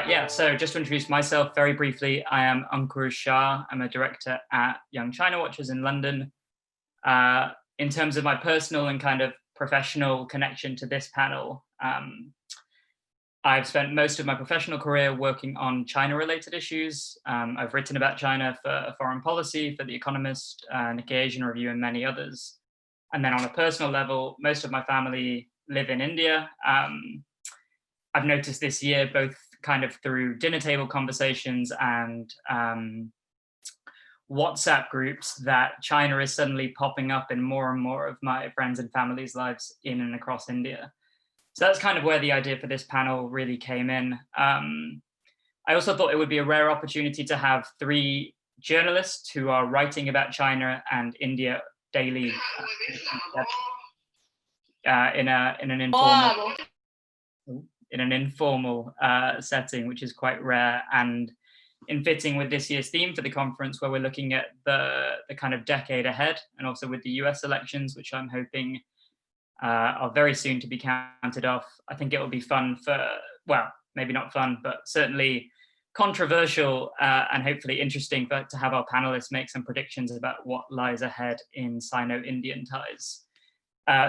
Yeah, so just to introduce myself very briefly, I am Ankur Shah. I'm a director at Young China Watchers in London. In terms of my personal and kind of professional connection to this panel, I've spent most of my professional career working on China-related issues. I've written about China for Foreign Policy, for The Economist, Nikkei Asian Review, and many others. And then on a personal level, most of my family live in India. I've noticed this year, both kind of through dinner table conversations and WhatsApp groups, that China is suddenly popping up in more and more of my friends and family's lives in and across India. So that's kind of where the idea for this panel really came in. I also thought it would be a rare opportunity to have three journalists who are writing about China and India daily in an informal setting, which is quite rare and in fitting with this year's theme for the conference, where we're looking at the kind of decade ahead, and also with the US elections, which I'm hoping are very soon to be counted off. I think it will be fun for, well, maybe not fun, but certainly controversial and hopefully interesting to have our panelists make some predictions about what lies ahead in Sino-Indian ties.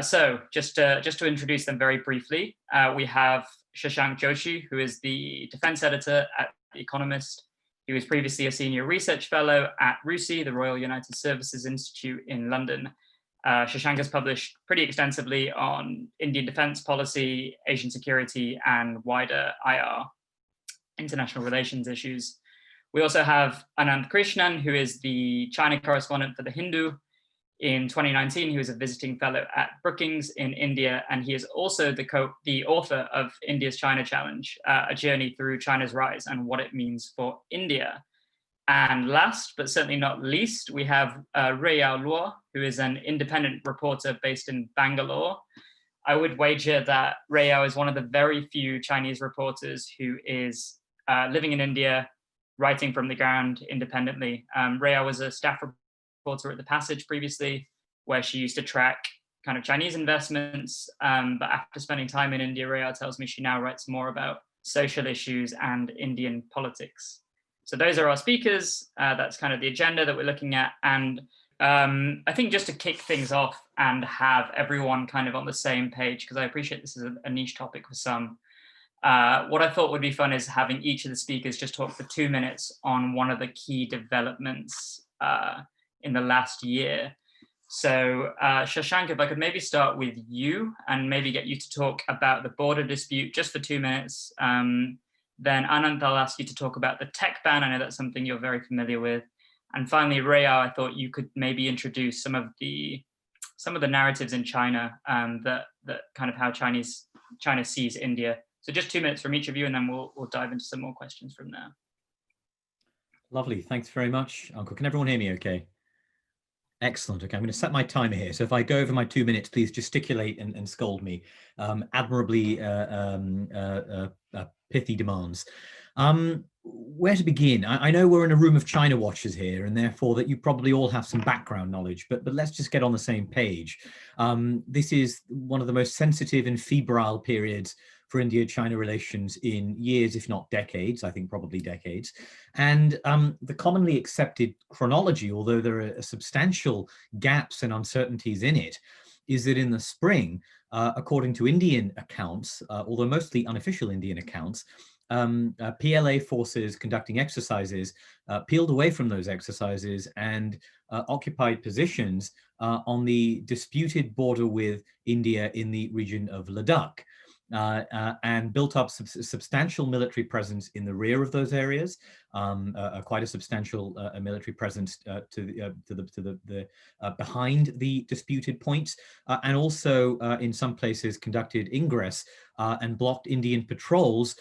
So just to introduce them very briefly, we have Shashank Joshi, who is the defense editor at The Economist. He was previously a senior research fellow at RUSI, the Royal United Services Institute in London. Shashank has published pretty extensively on Indian defense policy, Asian security, and wider IR, international relations issues. We also have Ananth Krishnan, who is the China correspondent for The Hindu. In 2019, he was a visiting fellow at Brookings in India, and he is also the author of India's China Challenge, a journey through China's rise and what it means for India. And last, but certainly not least, we have Ruiyao Luo, who is an independent reporter based in Bangalore. I would wager that Ruiyao is one of the very few Chinese reporters who is living in India, writing from the ground independently. Ruiyao was a staff reporter at The Passage previously, where she used to track kind of Chinese investments. But after spending time in India, Ruiyao tells me she now writes more about social issues and Indian politics. So those are our speakers. That's kind of the agenda that we're looking at. And I think just to kick things off and have everyone kind of on the same page, because I appreciate this is a niche topic for some, what I thought would be fun is having each of the speakers just talk for 2 minutes on one of the key developments in the last year. So Shashank, if I could maybe start with you and maybe get you to talk about the border dispute just for 2 minutes. Then Ananth, I'll ask you to talk about the tech ban. I know that's something you're very familiar with. And finally, Ruiyao, I thought you could maybe introduce some of the narratives in China that kind of how China sees India. So just 2 minutes from each of you, and then we'll dive into some more questions from there. Lovely, thanks very much, Ankur. Can everyone hear me okay? Excellent. Okay, I'm going to set my timer here. So if I go over my 2 minutes, please gesticulate and scold me. Admirably pithy demands. Where to begin? I know we're in a room of China watchers here, and therefore that you probably all have some background knowledge, but let's just get on the same page. This is one of the most sensitive and febrile periods for India-China relations in years, if not decades, I think probably decades. And the commonly accepted chronology, although there are substantial gaps and uncertainties in it, is that in the spring, according to Indian accounts, although mostly unofficial Indian accounts, PLA forces conducting exercises peeled away from those exercises and occupied positions on the disputed border with India in the region of Ladakh. And built up substantial military presence in the rear of those areas, quite a substantial military presence behind the disputed points, and also in some places conducted ingress and blocked Indian patrols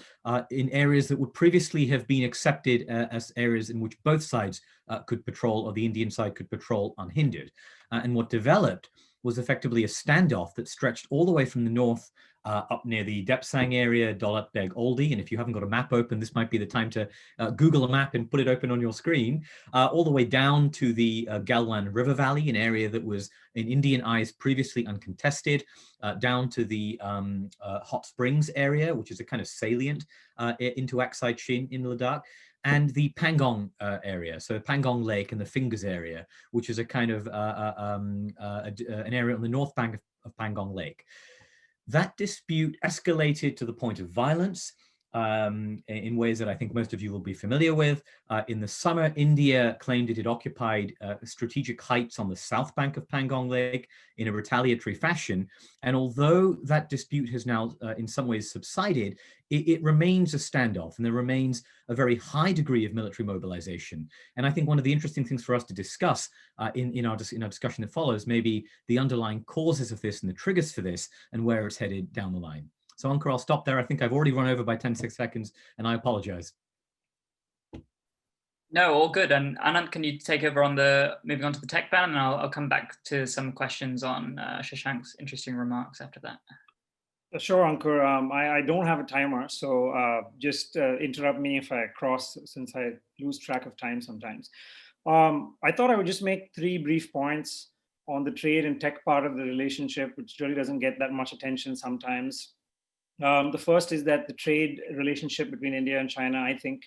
in areas that would previously have been accepted as areas in which both sides could patrol, or the Indian side could patrol unhindered. And what developed was effectively a standoff that stretched all the way from the north up near the Depsang area, Dolat Beg Oldi. And if you haven't got a map open, this might be the time to Google a map and put it open on your screen, all the way down to the Galwan River Valley, an area that was in Indian eyes previously uncontested, down to the Hot Springs area, which is a kind of salient into Aksai Chin in Ladakh, and the Pangong area, so Pangong Lake and the Fingers area, which is a kind of an area on the north bank of Pangong Lake. That dispute escalated to the point of violence in ways that I think most of you will be familiar with. In the summer, India claimed it had occupied strategic heights on the south bank of Pangong Lake in a retaliatory fashion. And although that dispute has now in some ways subsided, it remains a standoff, and there remains a very high degree of military mobilization. And I think one of the interesting things for us to discuss in our discussion that follows may be the underlying causes of this and the triggers for this and where it's headed down the line. So Ankur, I'll stop there. I think I've already run over by 10 seconds, and I apologize. No, all good. And Ananth, can you take over on moving on to the tech ban, and I'll come back to some questions on Shashank's interesting remarks after that. Sure, Ankur. I don't have a timer, so just interrupt me if I cross, since I lose track of time sometimes. I thought I would just make 3 brief points on the trade and tech part of the relationship, which really doesn't get that much attention sometimes. The first is that the trade relationship between India and China, I think,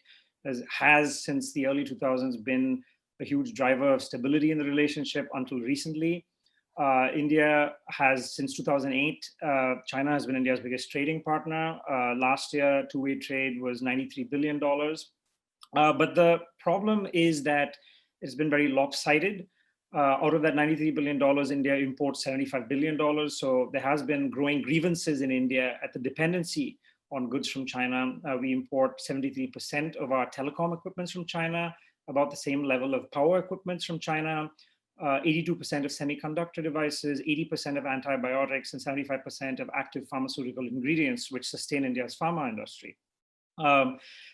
has since the early 2000s been a huge driver of stability in the relationship until recently. India has, since 2008, China has been India's biggest trading partner. Last year, two-way trade was $93 billion. But the problem is that it's been very lopsided. Out of that $93 billion, India imports $75 billion. So there has been growing grievances in India at the dependency on goods from China. We import 73% of our telecom equipment from China, about the same level of power equipment from China, 82% of semiconductor devices, 80% of antibiotics, and 75% of active pharmaceutical ingredients, which sustain India's pharma industry.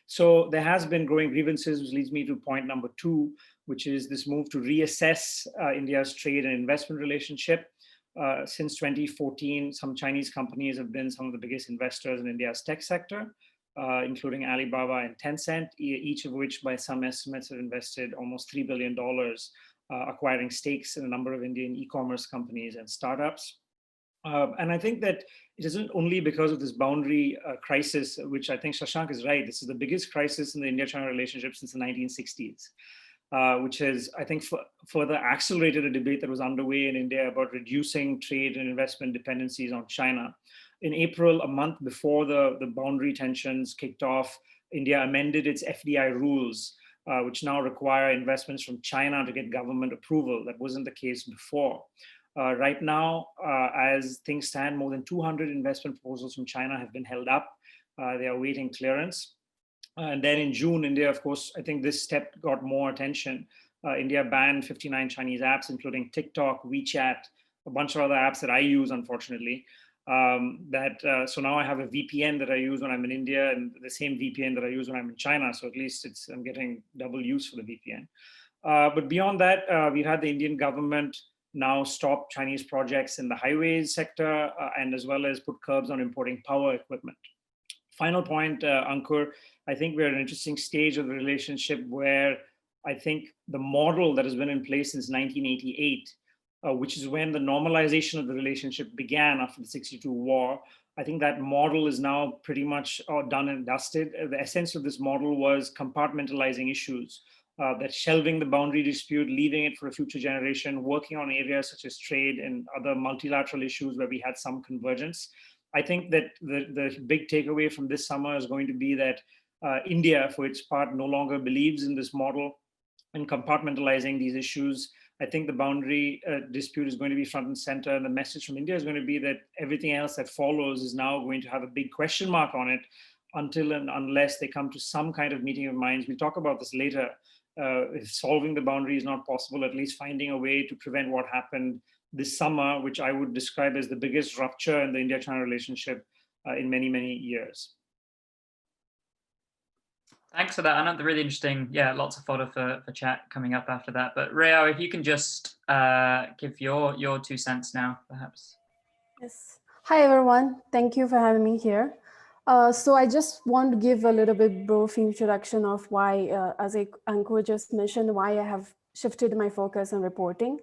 So there has been growing grievances, which leads me to point number 2, which is this move to reassess India's trade and investment relationship. Since 2014, some Chinese companies have been some of the biggest investors in India's tech sector, including Alibaba and Tencent, each of which by some estimates have invested almost $3 billion, acquiring stakes in a number of Indian e-commerce companies and startups. And I think that it isn't only because of this boundary crisis, which I think Shashank is right. This is the biggest crisis in the India-China relationship since the 1960s, which has, I think, further accelerated a debate that was underway in India about reducing trade and investment dependencies on China. In April, a month before the boundary tensions kicked off, India amended its FDI rules, which now require investments from China to get government approval. That wasn't the case before. Right now, as things stand, more than 200 investment proposals from China have been held up. They are awaiting clearance. And then in June, India, of course, I think this step got more attention. India banned 59 Chinese apps, including TikTok, WeChat, a bunch of other apps that I use, unfortunately. So now I have a VPN that I use when I'm in India, and the same VPN that I use when I'm in China. So at least I'm getting double use for the VPN. But beyond that, we've had the Indian government now stop Chinese projects in the highways sector, and as well as put curbs on importing power equipment. Final point, Ankur, I think we're at an interesting stage of the relationship where I think the model that has been in place since 1988, which is when the normalization of the relationship began after the 62 war, I think that model is now pretty much done and dusted. The essence of this model was compartmentalizing issues, that shelving the boundary dispute, leaving it for a future generation, working on areas such as trade and other multilateral issues where we had some convergence. I think that the big takeaway from this summer is going to be that India, for its part, no longer believes in this model and compartmentalizing these issues. I think the boundary dispute is going to be front and center, and the message from India is going to be that everything else that follows is now going to have a big question mark on it until and unless they come to some kind of meeting of minds. We'll talk about this later. If solving the boundary is not possible, at least finding a way to prevent what happened this summer, which I would describe as the biggest rupture in the India-China relationship in many, many years. Thanks for that, Ananth. Really interesting. Yeah, lots of fodder for chat coming up after that. But Ruiyao, if you can just give your 2 cents now, perhaps. Yes. Hi, everyone. Thank you for having me here. So I just want to give a little bit brief introduction of why, as Ankur just mentioned, why I have shifted my focus on reporting.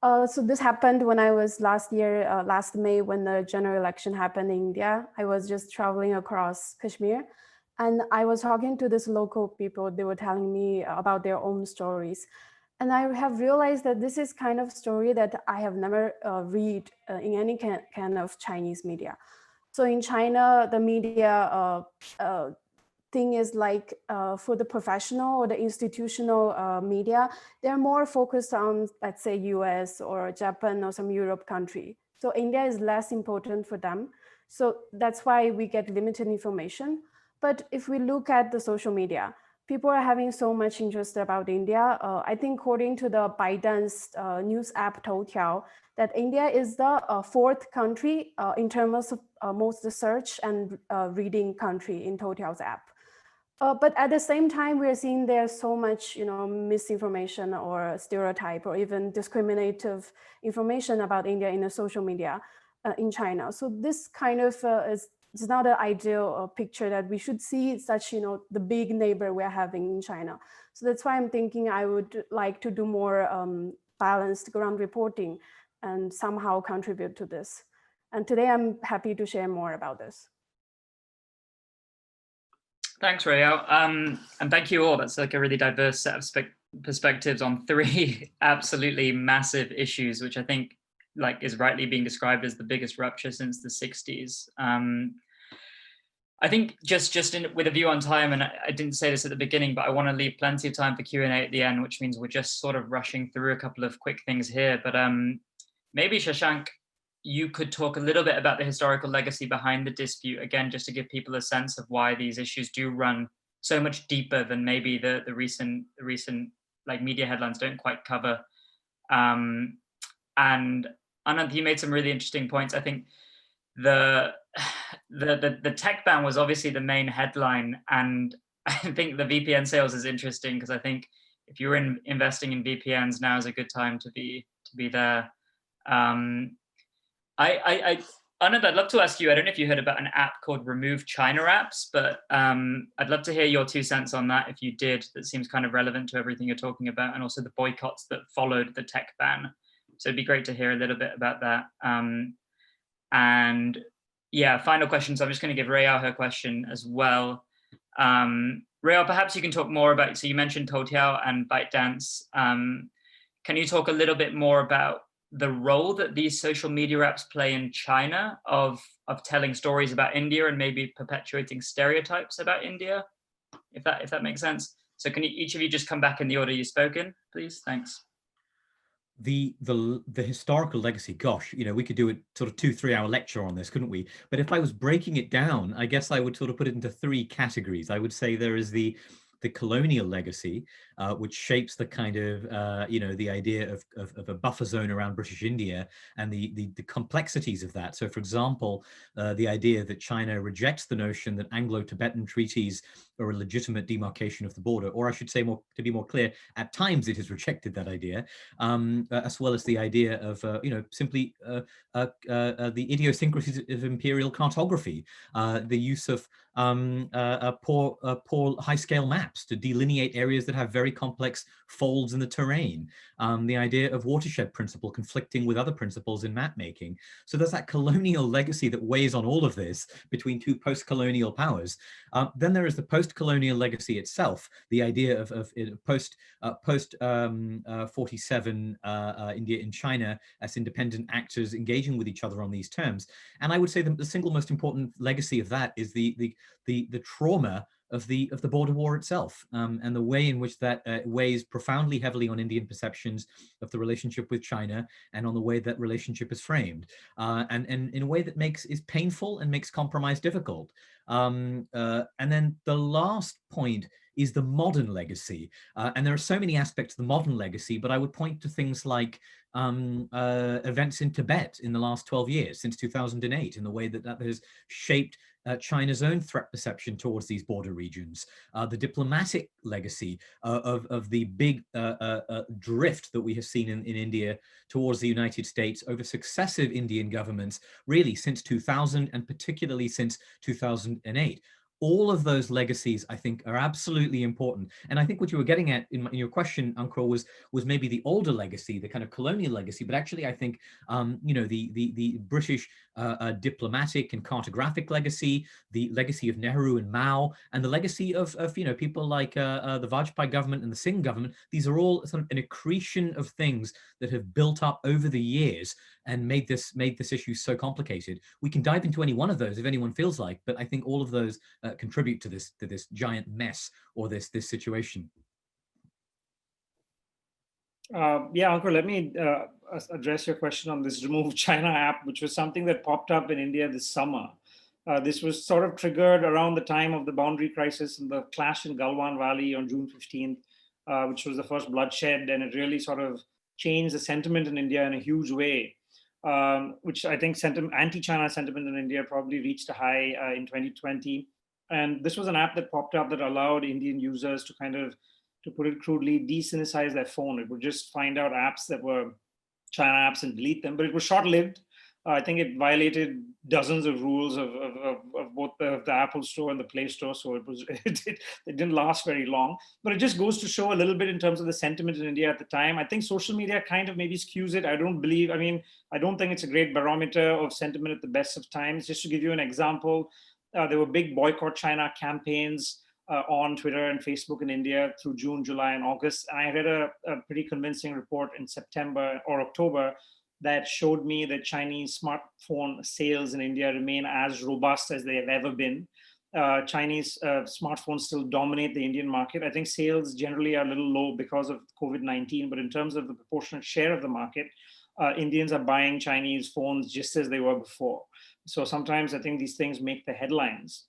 So this happened when I was last May, when the general election happened in India. I was just traveling across Kashmir, and I was talking to this local people. They were telling me about their own stories. And I have realized that this is kind of story that I have never read in any kind of Chinese media. So in China, the media thing is like for the professional or the institutional media, they're more focused on, let's say, US or Japan or some Europe country. So India is less important for them. So that's why we get limited information. But if we look at the social media, people are having so much interest about India. I think according to the Biden's news app Toutiao, that India is the fourth country in terms of most search and reading country in Toutiao's app. But at the same time, we're seeing there's so much, misinformation or stereotype or even discriminative information about India in the social media in China. So this kind of is not an ideal picture that we should see such, the big neighbor we're having in China. So that's why I'm thinking I would like to do more balanced ground reporting and somehow contribute to this. And today I'm happy to share more about this. Thanks, Ruiyao. And thank you all. That's like a really diverse set of perspectives on three absolutely massive issues, which I think is rightly being described as the biggest rupture since the 60s. I think just with a view on time, and I didn't say this at the beginning, but I want to leave plenty of time for Q&A at the end, which means we're just sort of rushing through a couple of quick things here. But maybe Shashank, you could talk a little bit about the historical legacy behind the dispute, again, just to give people a sense of why these issues do run so much deeper than maybe the recent media headlines don't quite cover. And Ananth, you made some really interesting points. I think the tech ban was obviously the main headline, and I think the VPN sales is interesting because I think if you're investing in VPNs, now is a good time to be there. Anand, I'd love to ask you, I don't know if you heard about an app called Remove China Apps, but I'd love to hear your 2 cents on that if you did. That seems kind of relevant to everything you're talking about, and also the boycotts that followed the tech ban. So it'd be great to hear a little bit about that. And yeah, final question. So I'm just going to give Ruiyao her question as well. Ruiyao, perhaps you can talk more about, so you mentioned Toutiao and ByteDance. Can you talk a little bit more about the role that these social media apps play in China of telling stories about India and maybe perpetuating stereotypes about India, if that makes sense? So can each of you just come back in the order you've spoken, please? Thanks. The historical legacy, gosh, we could do a sort of 2-3 hour lecture on this, couldn't we? But if I was breaking it down, I guess I would sort of put it into 3 categories. I would say there is the colonial legacy, which shapes the kind of, the idea of a buffer zone around British India and the complexities of that. So, for example, the idea that China rejects the notion that Anglo-Tibetan treaties are a legitimate demarcation of the border, or I should say, to be more clear, at times it has rejected that idea, as well as the idea of, simply the idiosyncrasies of imperial cartography, the use of poor high-scale maps to delineate areas that have very complex folds in the terrain, the idea of watershed principle conflicting with other principles in map making. So there's that colonial legacy that weighs on all of this between 2 post-colonial powers. Then there is the post-colonial legacy itself, the idea of post 47 India and China as independent actors engaging with each other on these terms. And I would say the single most important legacy of that is the trauma of the border war itself, and the way in which that weighs profoundly heavily on Indian perceptions of the relationship with China and on the way that relationship is framed, and in a way that is painful and makes compromise difficult. And then the last point is the modern legacy, and there are so many aspects of the modern legacy, but I would point to things like events in Tibet in the last 12 years, since 2008, in the way that has shaped China's own threat perception towards these border regions, the diplomatic legacy of the big drift that we have seen in India towards the United States over successive Indian governments, really since 2000 and particularly since 2008. All of those legacies, I think, are absolutely important. And I think what you were getting at in your question, Ankur, was maybe the older legacy, the kind of colonial legacy. But actually, I think, the British diplomatic and cartographic legacy, the legacy of Nehru and Mao, and the legacy of people like the Vajpayee government and the Singh government. These are all sort of an accretion of things that have built up over the years and made this issue so complicated. We can dive into any one of those if anyone feels like, but I think all of those contribute to this giant mess or this situation. Yeah, Ankur, let me address your question on this Remove China app, which was something that popped up in India this summer. This was sort of triggered around the time of the boundary crisis and the clash in Galwan Valley on June 15th, which was the first bloodshed, and it really sort of changed the sentiment in India in a huge way. Which I think anti-China sentiment in India probably reached a high in 2020. And this was an app that popped up that allowed Indian users to kind of, to put it crudely, de-Sinicize their phone. It would just find out apps that were China apps and delete them, but it was short-lived. I think it violated dozens of rules of both the Apple Store and the Play Store, so it didn't last very long. But it just goes to show a little bit in terms of the sentiment in India at the time. I think social media kind of maybe skews it. I don't think it's a great barometer of sentiment at the best of times. Just to give you an example, there were big boycott China campaigns on Twitter and Facebook in India through June, July, and August. And I read a pretty convincing report in September or October that showed me that Chinese smartphone sales in India remain as robust as they have ever been. Chinese smartphones still dominate the Indian market. I think sales generally are a little low because of COVID-19, but in terms of the proportionate share of the market, Indians are buying Chinese phones just as they were before. So sometimes I think these things make the headlines.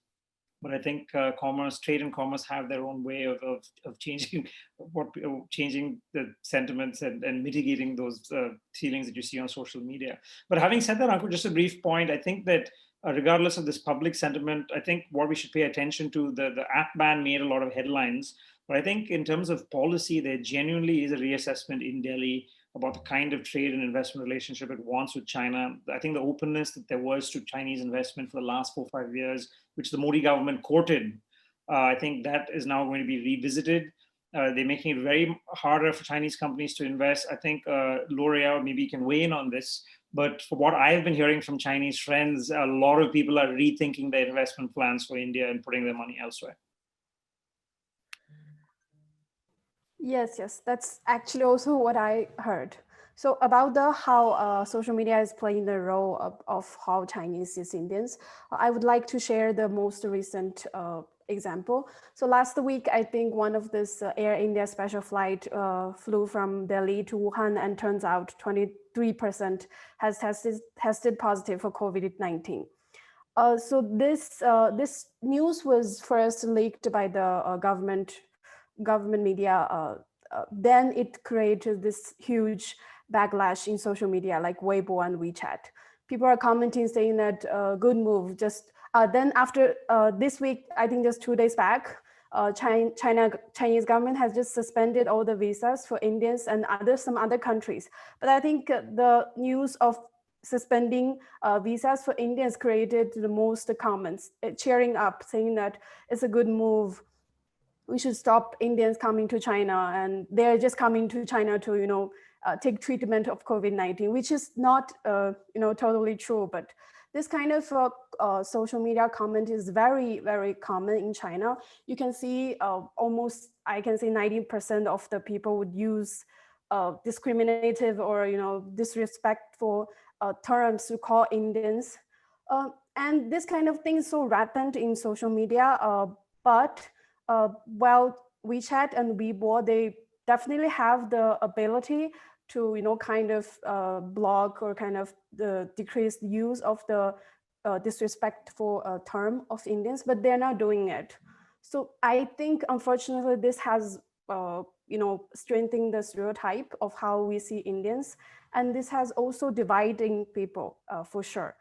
But I think trade and commerce have their own way of changing changing the sentiments and mitigating those feelings that you see on social media. But having said that, Ankur, just a brief point. I think that regardless of this public sentiment, I think what we should pay attention to, the app ban made a lot of headlines. But I think in terms of policy, there genuinely is a reassessment in Delhi about the kind of trade and investment relationship it wants with China. I think the openness that there was to Chinese investment for the last 4 or 5 years, which the Modi government courted, I think that is now going to be revisited. They're making it very harder for Chinese companies to invest. I think Ruiyao maybe can weigh in on this, but for what I've been hearing from Chinese friends, a lot of people are rethinking their investment plans for India and putting their money elsewhere. Yes, that's actually also what I heard. So about how social media is playing the role of how Chinese sees Indians, I would like to share the most recent example. So last week, I think one of this Air India special flight flew from Delhi to Wuhan, and turns out 23% has tested positive for COVID-19. So this news was first leaked by the government media. Then it created this huge backlash in social media like Weibo and WeChat. People are commenting saying that good move. Just then after this week, I think just 2 days back, Chinese government has just suspended all the visas for Indians and some other countries. But I think the news of suspending visas for Indians created the most comments, cheering up, saying that it's a good move. We should stop Indians coming to China, and they're just coming to China to, take treatment of COVID-19, which is not, totally true. But this kind of social media comment is very, very common in China. You can see almost, I can say 90% of the people would use discriminative or, disrespectful terms to call Indians. And this kind of thing is so rampant in social media, but while WeChat and Weibo, they definitely have the ability to, kind of block or kind of decrease the use of the disrespectful term of Indians, but they're not doing it. So I think, unfortunately, this has, strengthened the stereotype of how we see Indians. And this has also dividing people for sure.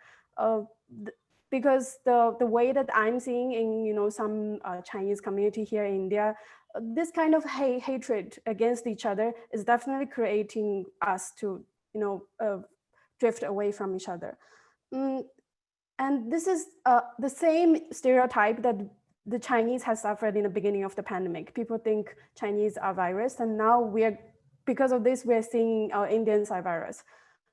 because the way that I'm seeing in some Chinese community here in India, this kind of hatred against each other is definitely creating us to drift away from each other. And this is the same stereotype that the Chinese has suffered in the beginning of the pandemic. People think Chinese are virus, and now because of this, we're seeing Indians are virus.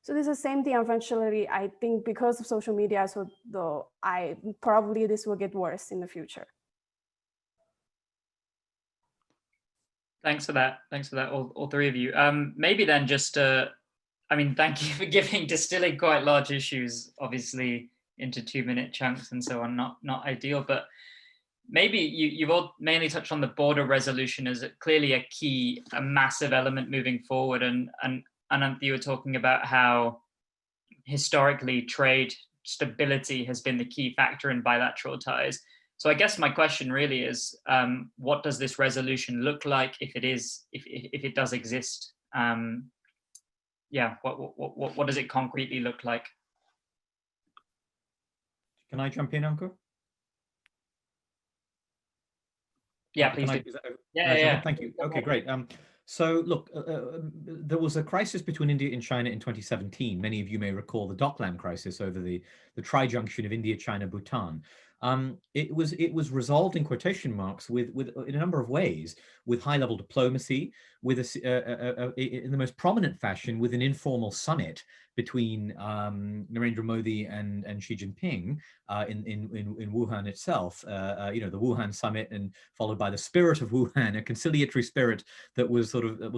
So this is the same thing, unfortunately, I think because of social media, so probably this will get worse in the future. Thanks for that. Thanks for that, all three of you. Maybe then just, thank you for distilling quite large issues, obviously, into 2-minute chunks and so on, not ideal, but maybe you've all mainly touched on the border resolution as clearly a massive element moving forward. And Ananth, you were talking about how historically trade stability has been the key factor in bilateral ties. So I guess my question really is, what does this resolution look like if it does exist? What does it concretely look like? Can I jump in, Ankur? Yeah, please do. Yeah. Thank you. Okay, great. So look, there was a crisis between India and China in 2017. Many of you may recall the Doklam Crisis over the tri-junction of India, China, Bhutan. It was resolved in quotation marks in a number of ways, with high-level diplomacy, with in the most prominent fashion, with an informal summit between Narendra Modi and Xi Jinping in Wuhan itself. The Wuhan summit, and followed by the spirit of Wuhan, a conciliatory spirit that was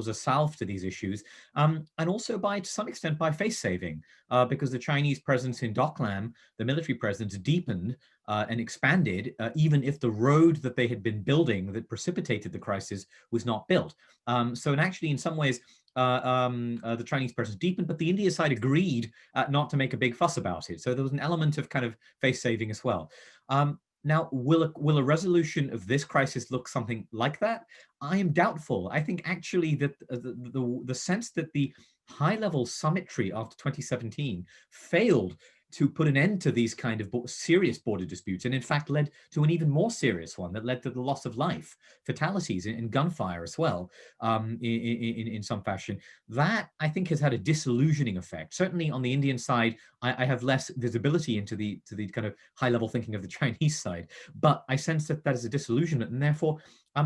a salve to these issues, and also to some extent by face saving, because the Chinese presence in Doklam, the military presence, deepened and expanded, even if the road that they had been building that precipitated the crisis was not built. Actually, in some ways, the Chinese presence deepened, but the India side agreed not to make a big fuss about it. So there was an element of kind of face saving as well. Now, will a resolution of this crisis look something like that? I am doubtful. I think actually that the sense that the high-level summitry after 2017 failed to put an end to these kind of serious border disputes, and in fact led to an even more serious one that led to the loss of life, fatalities, and gunfire as well, in some fashion. That, I think, has had a disillusioning effect. Certainly on the Indian side, I have less visibility into the kind of high-level thinking of the Chinese side, but I sense that is a disillusionment, and therefore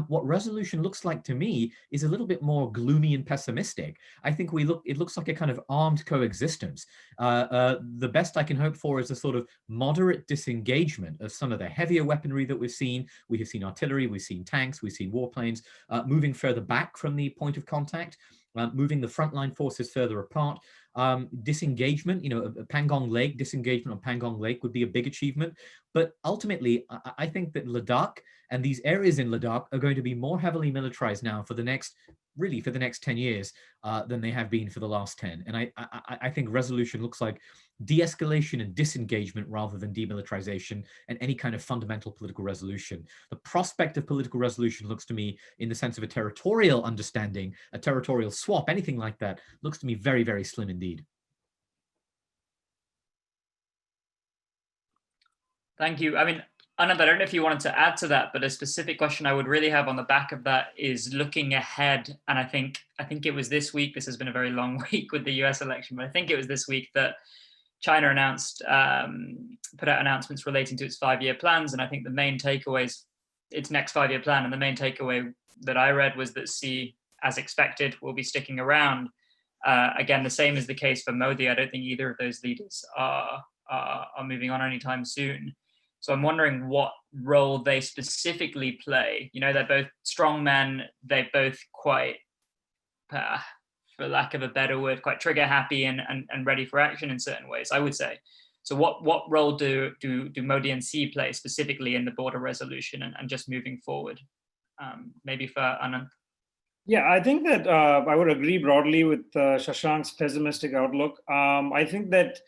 what resolution looks like to me is a little bit more gloomy and pessimistic. I think it looks like a kind of armed coexistence. The best I can hope for is a sort of moderate disengagement of some of the heavier weaponry that we've seen. We have seen artillery, we've seen tanks, we've seen warplanes moving further back from the point of contact, moving the frontline forces further apart. Disengagement, Pangong Lake, disengagement on Pangong Lake would be a big achievement. But ultimately, I think that Ladakh and these areas in Ladakh are going to be more heavily militarized now for the next 10 years than they have been for the last 10. And I think resolution looks like de-escalation and disengagement rather than demilitarization and any kind of fundamental political resolution. The prospect of political resolution looks to me, in the sense of a territorial understanding, a territorial swap, anything like that, looks to me very, very slim indeed. Thank you. Ananth, I don't know if you wanted to add to that, but a specific question I would really have on the back of that is looking ahead. And I think it was this week, this has been a very long week with the US election, but I think it was this week that China announced, put out announcements relating to its 5-year plans. And I think the main takeaways, its next 5-year plan, and the main takeaway that I read was that Xi, as expected, will be sticking around. Again, the same is the case for Modi. I don't think either of those leaders are moving on anytime soon. So I'm wondering what role they specifically play. They're both strong men. They're both quite, for lack of a better word, quite trigger happy and ready for action in certain ways, I would say. So what role do Modi and Xi play specifically in the border resolution and just moving forward? Maybe for Ananth. Yeah, I think that I would agree broadly with Shashank's pessimistic outlook. I think that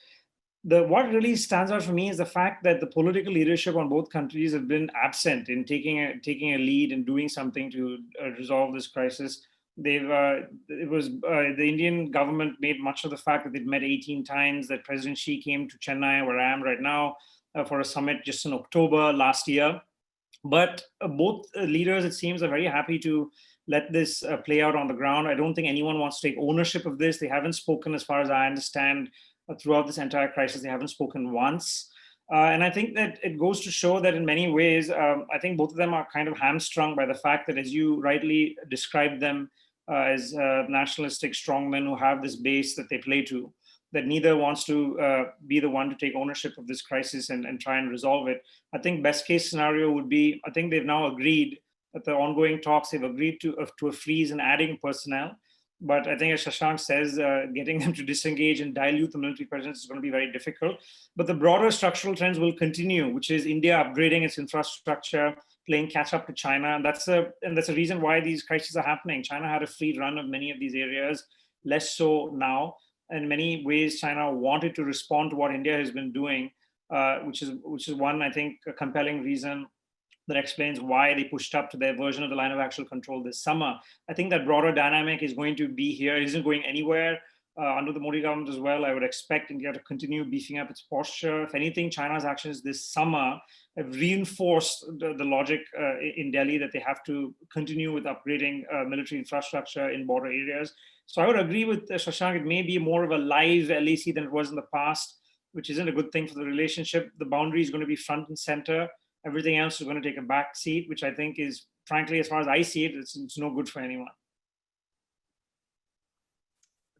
what really stands out for me is the fact that the political leadership on both countries have been absent in taking a lead and doing something to resolve this crisis. The Indian government made much of the fact that they'd met 18 times, that President Xi came to Chennai, where I am right now. for a summit just in October last year. But both leaders, it seems, are very happy to let this play out on the ground. I don't think anyone wants to take ownership of this. They haven't spoken, as far as I understand, throughout this entire crisis. They haven't spoken once. And I think that it goes to show that in many ways, I think both of them are kind of hamstrung by the fact that, as you rightly described them, as nationalistic strongmen who have this base that they play to, that neither wants to be the one to take ownership of this crisis and try and resolve it. I think best case scenario would be, I think they've now agreed that the ongoing talks, they've agreed to a freeze and adding personnel. But I think, as Shashank says, getting them to disengage and dilute the military presence is going to be very difficult. But the broader structural trends will continue, which is India upgrading its infrastructure, playing catch up to China. And that's a reason why these crises are happening. China had a free run of many of these areas, less so now. In many ways, China wanted to respond to what India has been doing, which is one, I think, a compelling reason that explains why they pushed up to their version of the line of actual control this summer. I think that broader dynamic is going to be here. It isn't going anywhere under the Modi government as well. I would expect India to continue beefing up its posture. If anything, China's actions this summer have reinforced the logic in Delhi that they have to continue with upgrading military infrastructure in border areas. So I would agree with Shashank. It may be more of a live LAC than it was in the past, which isn't a good thing for the relationship. The boundary is going to be front and center. Everything else is going to take a back seat, which I think is, frankly, as far as I see it, it's no good for anyone.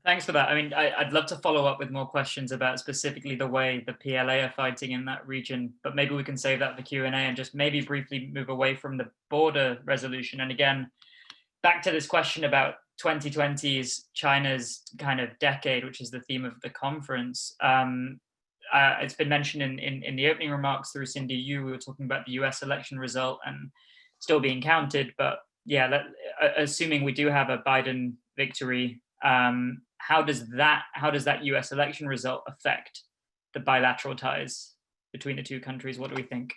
Thanks for that. I mean, I'd love to follow up with more questions about specifically the way the PLA are fighting in that region, but maybe we can save that for Q&A and just maybe briefly move away from the border resolution. And again, back to this question about 2020's China's kind of decade, which is the theme of the conference. It's been mentioned in the opening remarks through Cindy Yu. We were talking about the US election result and still being counted, but yeah, assuming we do have a Biden victory, how does that US election result affect the bilateral ties between the two countries? What do we think?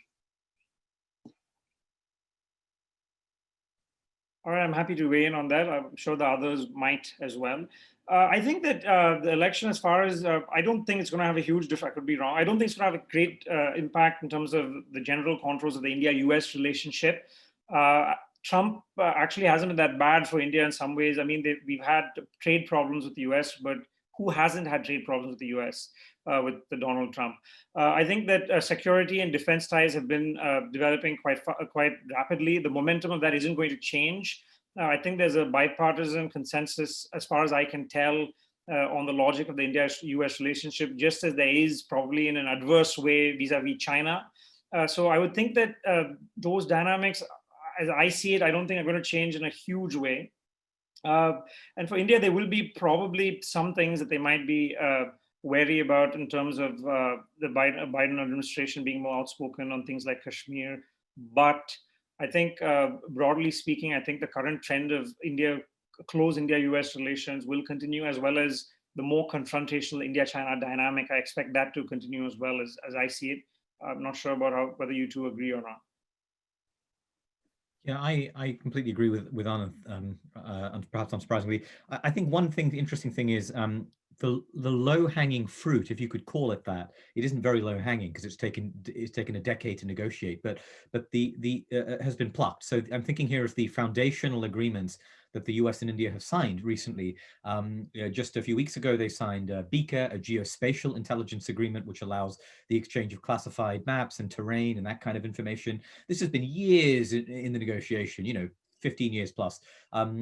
All right, I'm happy to weigh in on that. I'm sure the others might as well. I think that the election, as far as, I don't think it's going to have a huge difference. I could be wrong. I don't think it's going to have a great impact in terms of the general contours of the India-US relationship. Trump actually hasn't been that bad for India in some ways. I mean, we've had trade problems with the US, but who hasn't had trade problems with the US with the Donald Trump? I think that security and defense ties have been developing quite rapidly. The momentum of that isn't going to change. I think there's a bipartisan consensus, as far as I can tell, on the logic of the India-US relationship, just as there is probably in an adverse way vis-a-vis China. So I would think that those dynamics, as I see it, I don't think are going to change in a huge way. And for India, there will be probably some things that they might be wary about in terms of the Biden administration being more outspoken on things like Kashmir. But I think, broadly speaking, I think the current trend of close India-US relations will continue, as well as the more confrontational India-China dynamic. I expect that to continue as well, as I see it. I'm not sure about whether you two agree or not. Yeah, I completely agree with Ananth, and perhaps unsurprisingly. I think one thing, the interesting thing is the low-hanging fruit, if you could call it that. It isn't very low-hanging because it's taken a decade to negotiate, but the has been plucked. So I'm thinking here of the foundational agreements that the US and India have signed recently. Just a few weeks ago, they signed BICA, a geospatial intelligence agreement, which allows the exchange of classified maps and terrain and that kind of information. This has been years in the negotiation, 15 years plus.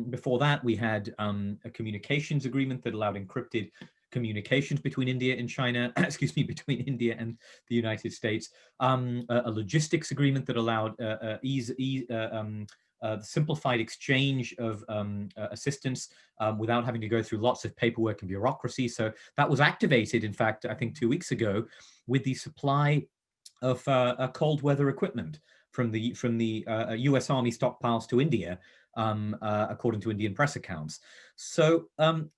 Before that, we had a communications agreement that allowed encrypted communications between India and China, between India and the United States. A logistics agreement that allowed the simplified exchange of assistance without having to go through lots of paperwork and bureaucracy. So that was activated, in fact, I think 2 weeks ago, with the supply of cold weather equipment from the US Army stockpiles to India, according to Indian press accounts. So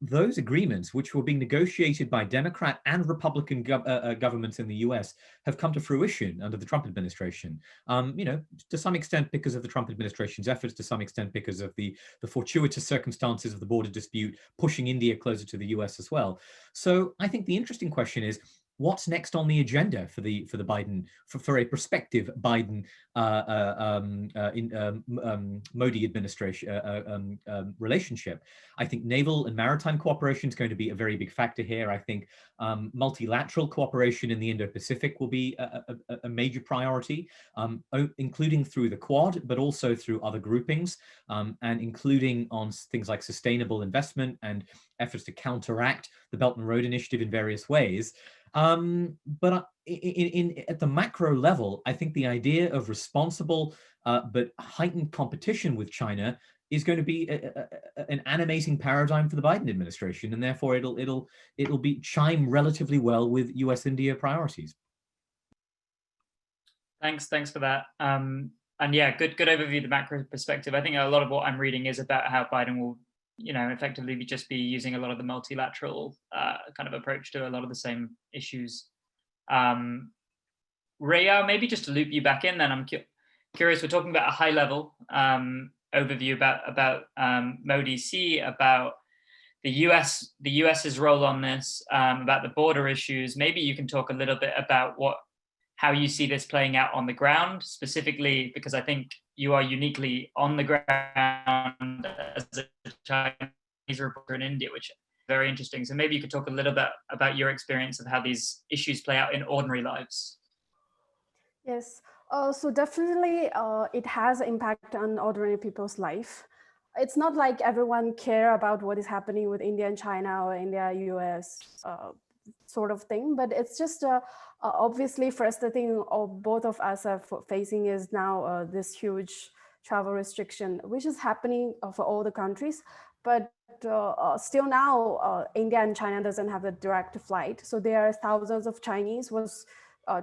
those agreements, which were being negotiated by Democrat and Republican governments in the US, have come to fruition under the Trump administration. To some extent because of the Trump administration's efforts, to some extent because of the fortuitous circumstances of the border dispute pushing India closer to the US as well. So I think the interesting question is, what's next on the agenda for the Biden, for a prospective Biden Modi administration relationship? I think naval and maritime cooperation is going to be a very big factor here. I think multilateral cooperation in the Indo-Pacific will be a major priority, including through the Quad, but also through other groupings, and including on things like sustainable investment and efforts to counteract the Belt and Road Initiative in various ways. But at the macro level, I think the idea of responsible but heightened competition with China is going to be an animating paradigm for the Biden administration, and therefore it'll chime relatively well with U.S.-India priorities. Thanks for that. And yeah, good overview of the macro perspective. I think a lot of what I'm reading is about how Biden will, effectively just be using a lot of the multilateral kind of approach to a lot of the same issues. Ruiyao, maybe just to loop you back in, then I'm curious. We're talking about a high level overview about Modi C, about the US's role on this, about the border issues. Maybe you can talk a little bit about how you see this playing out on the ground, specifically because I think you are uniquely on the ground as a Chinese reporter in India, which is very interesting. So maybe you could talk a little bit about your experience of how these issues play out in ordinary lives. Yes, so definitely it has impact on ordinary people's life. It's not like everyone care about what is happening with India and China or India, US sort of thing, but it's just obviously first the thing both of us are facing is now this huge travel restriction, which is happening for all the countries, but still now India and China doesn't have a direct flight. So there are thousands of Chinese was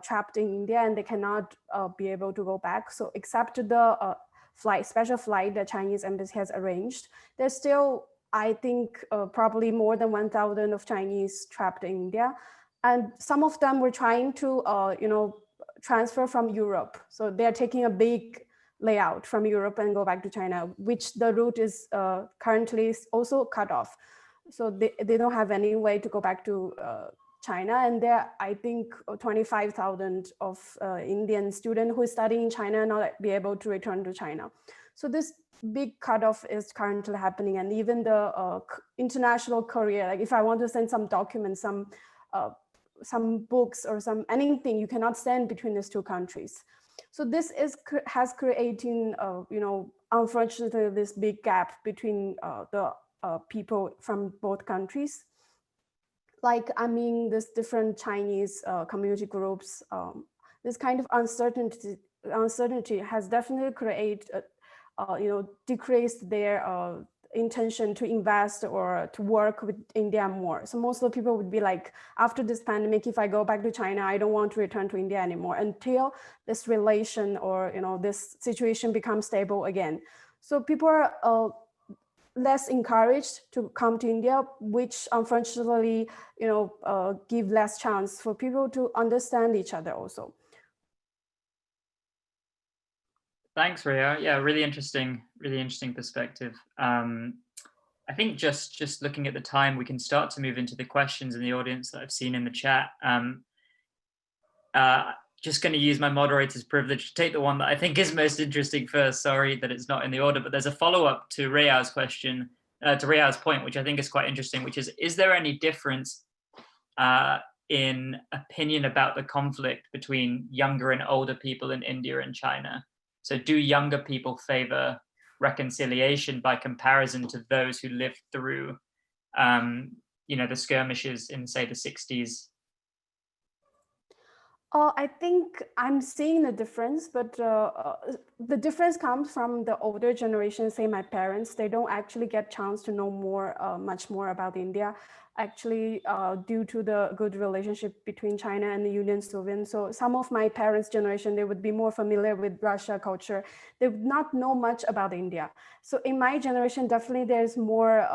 trapped in India and they cannot be able to go back. So except the special flight that Chinese embassy has arranged, there's still, I think, probably more than 1,000 of Chinese trapped in India. And some of them were trying to, transfer from Europe. So they're taking a big layout from Europe and go back to China, which the route is currently also cut off. So they don't have any way to go back to China. And there are, I think, 25,000 of Indian students who are studying in China not be able to return to China. So this big cutoff is currently happening. And even the international courier, like if I want to send some documents, some books or anything, you cannot send between these two countries. So this has creating, unfortunately, this big gap between the people from both countries. Like, I mean, this different Chinese community groups, this kind of uncertainty has definitely created, decreased their intention to invest or to work with India more. So most of the people would be like, after this pandemic, if I go back to China, I don't want to return to India anymore until this relation or this situation becomes stable again. So people are less encouraged to come to India, which unfortunately, give less chance for people to understand each other also. Thanks, Ruiyao. Yeah, really interesting perspective. I think just looking at the time, we can start to move into the questions in the audience that I've seen in the chat. Just going to use my moderator's privilege to take the one that I think is most interesting first. Sorry that it's not in the order, but there's a follow-up to Ruiyao's question, to Ruiyao's point, which I think is quite interesting, which is there any difference in opinion about the conflict between younger and older people in India and China? So do younger people favor reconciliation by comparison to those who lived through, the skirmishes in, say, the 60s? I think I'm seeing the difference, but the difference comes from the older generation, say my parents. They don't actually get a chance to know much more about India, actually due to the good relationship between China and the Union Soviet. So some of my parents' generation, they would be more familiar with Russia culture. They would not know much about India. So in my generation, definitely there's more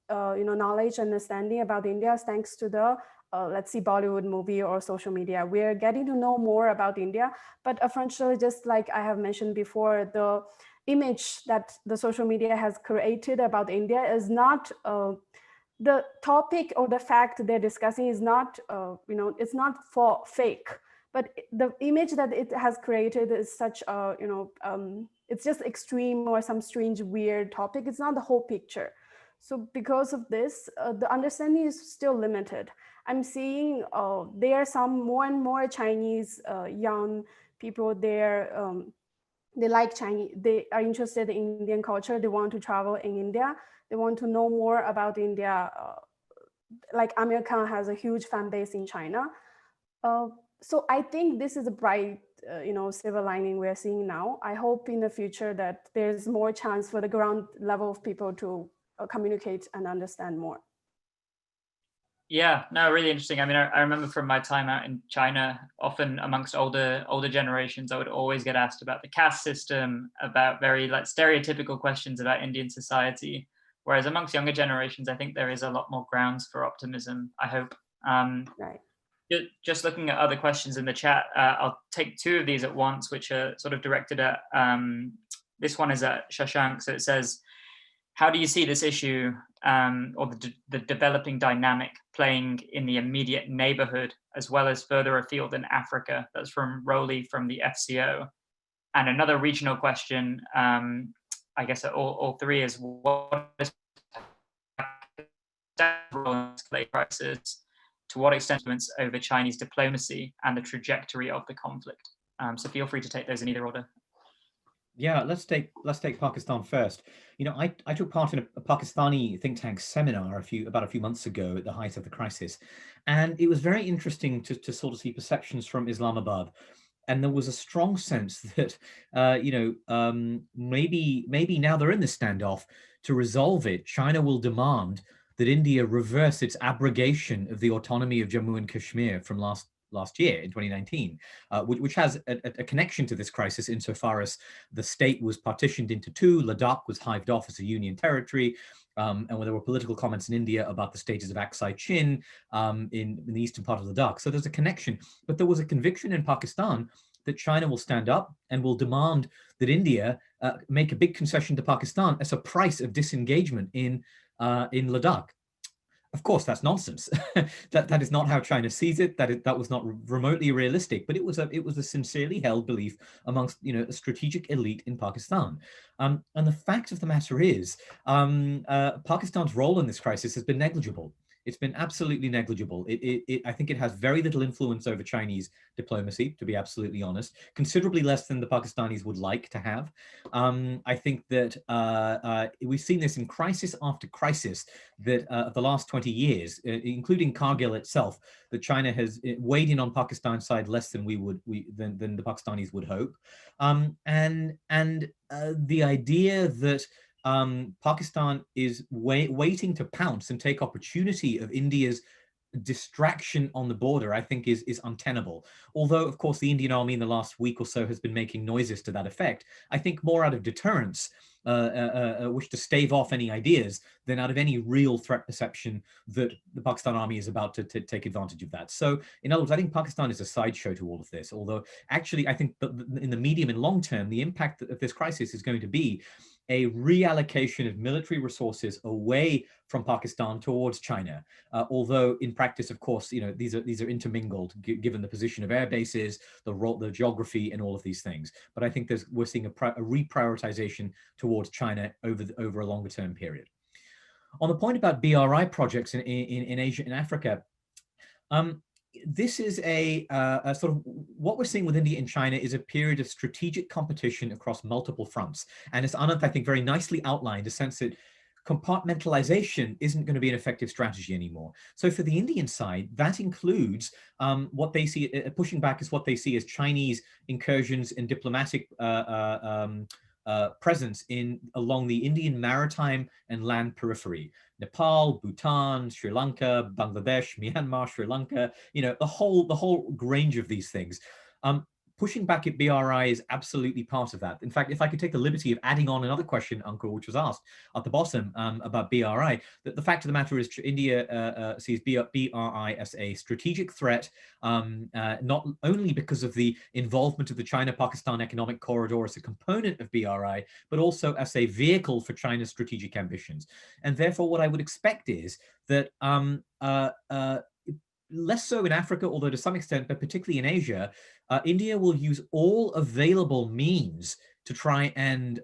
knowledge and understanding about India thanks to the let's see, Bollywood movie or social media. We're getting to know more about India, but unfortunately, just like I have mentioned before, the image that the social media has created about India is not the topic or the fact they're discussing is not, it's not for fake, but the image that it has created is such a, it's just extreme or some strange, weird topic. It's not the whole picture. So because of this, the understanding is still limited. I'm seeing there are some more and more Chinese young people there. They like Chinese, they are interested in Indian culture. They want to travel in India. They want to know more about India. Like Amir Khan has a huge fan base in China. So I think this is a bright, silver lining we're seeing now. I hope in the future that there's more chance for the ground level of people to communicate and understand more. Yeah, no, really interesting. I mean, I remember from my time out in China, often amongst older generations, I would always get asked about the caste system, about very like stereotypical questions about Indian society. Whereas amongst younger generations, I think there is a lot more grounds for optimism, I hope. Right. Just looking at other questions in the chat, I'll take two of these at once, which are sort of directed at, this one is at Shashank. So it says, how do you see this issue or the developing dynamic playing in the immediate neighborhood as well as further afield in Africa? That's from Rowley from the FCO. And another regional question, I guess all three, is what is the crisis? To what extent influence over Chinese diplomacy and the trajectory of the conflict? So feel free to take those in either order. Yeah, let's take Pakistan first. I took part in a Pakistani think tank seminar about a few months ago at the height of the crisis, and it was very interesting to sort of see perceptions from Islamabad. And there was a strong sense that, maybe now they're in this standoff. To resolve it, China will demand that India reverse its abrogation of the autonomy of Jammu and Kashmir from last year in 2019, which has a connection to this crisis insofar as the state was partitioned into two. Ladakh was hived off as a union territory. And when there were political comments in India about the status of Aksai Chin in the eastern part of Ladakh. So there's a connection, but there was a conviction in Pakistan that China will stand up and will demand that India make a big concession to Pakistan as a price of disengagement in Ladakh. Of course, that's nonsense. that is not how China sees it. That was not remotely realistic. But it was a sincerely held belief amongst a strategic elite in Pakistan. And the fact of the matter is, Pakistan's role in this crisis has been negligible. It's been absolutely negligible. I think it has very little influence over Chinese diplomacy, to be absolutely honest, considerably less than the Pakistanis would like to have. I think that we've seen this in crisis after crisis that the last 20 years, including Kargil itself, that China has weighed in on Pakistan's side less than than the Pakistanis would hope. And the idea that Pakistan is waiting to pounce and take opportunity of India's distraction on the border, I think is untenable. Although, of course, the Indian army in the last week or so has been making noises to that effect, I think more out of deterrence, wish to stave off any ideas than out of any real threat perception that the Pakistan army is about to take advantage of that. So, in other words, I think Pakistan is a sideshow to all of this. Although, actually, I think that in the medium and long term, the impact of this crisis is going to be a reallocation of military resources away from Pakistan towards China. Although in practice, of course, these are intermingled given the position of air bases, the geography, and all of these things. But I think we're seeing a reprioritization towards China over a longer term period. On the point about BRI projects in Asia and Africa, this is a sort of what we're seeing with India and China is a period of strategic competition across multiple fronts. And as Ananth, I think, very nicely outlined, a sense that compartmentalization isn't going to be an effective strategy anymore. So for the Indian side, that includes what they see, pushing back is what they see as Chinese incursions and diplomatic presence along the Indian maritime and land periphery. Nepal, Bhutan, Sri Lanka, Bangladesh, Myanmar, Sri Lanka, the whole range of these things. pushing back at BRI is absolutely part of that. In fact, if I could take the liberty of adding on another question, Ankur, which was asked at the bottom about BRI, the fact of the matter is India sees BRI as a strategic threat, not only because of the involvement of the China-Pakistan Economic Corridor as a component of BRI, but also as a vehicle for China's strategic ambitions. And therefore, what I would expect is that less so in Africa, although to some extent, but particularly in Asia, India will use all available means to try and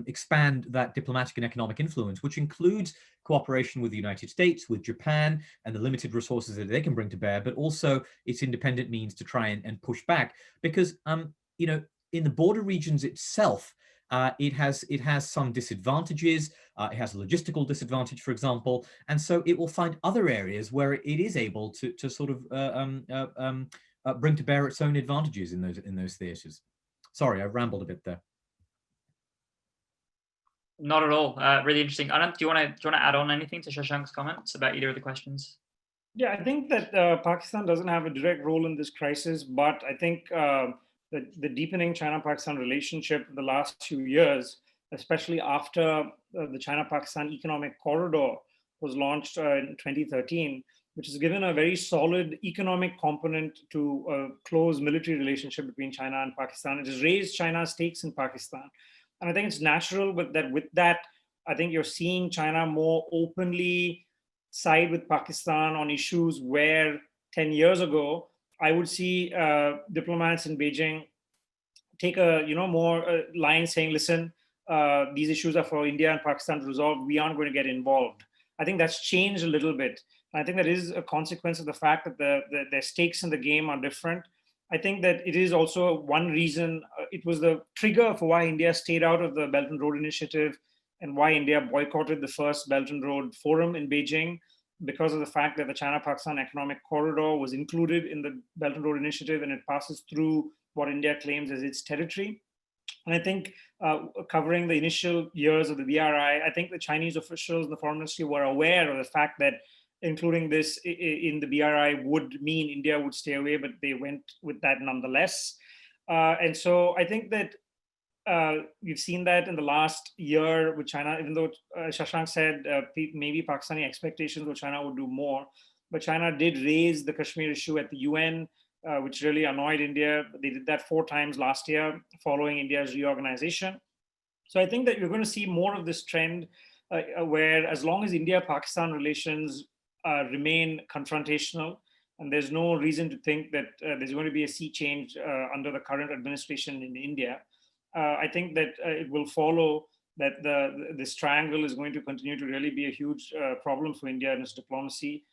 expand that diplomatic and economic influence, which includes cooperation with the United States, with Japan, and the limited resources that they can bring to bear, but also its independent means to try and push back. Because, you know, in the border regions itself, it has some disadvantages. It has a logistical disadvantage, for example, and so it will find other areas where it is able to sort of bring to bear its own advantages in those theatres. Sorry, I rambled a bit there. Not at all. Really interesting. Ananth, do you want to add on anything to Shashank's comments about either of the questions? Yeah, I think that Pakistan doesn't have a direct role in this crisis, but I think the deepening China-Pakistan relationship in the last few years, especially after the China-Pakistan Economic Corridor was launched in 2013, which has given a very solid economic component to a close military relationship between China and Pakistan. It has raised China's stakes in Pakistan. And I think it's natural with that, I think you're seeing China more openly side with Pakistan on issues where 10 years ago, I would see diplomats in Beijing take a more line saying, listen, these issues are for India and Pakistan to resolve. We aren't going to get involved. I think that's changed a little bit. I think that is a consequence of the fact that their stakes in the game are different. I think that it is also one reason, it was the trigger for why India stayed out of the Belt and Road Initiative and why India boycotted the first Belt and Road Forum in Beijing, because of the fact that the China-Pakistan Economic Corridor was included in the Belt and Road Initiative and it passes through what India claims as its territory. And I think covering the initial years of the BRI, I think the Chinese officials in the foreign ministry were aware of the fact that including this in the BRI would mean India would stay away, but they went with that nonetheless. And so I think that we've seen that in the last year with China, even though Shashank said maybe Pakistani expectations were China would do more, but China did raise the Kashmir issue at the UN, which really annoyed India. They did that 4 times last year following India's reorganization. So I think that you're going to see more of this trend where as long as India-Pakistan relations remain confrontational, and there's no reason to think that there's going to be a sea change under the current administration in India, I think that it will follow that this triangle is going to continue to really be a huge problem for India and its diplomacy.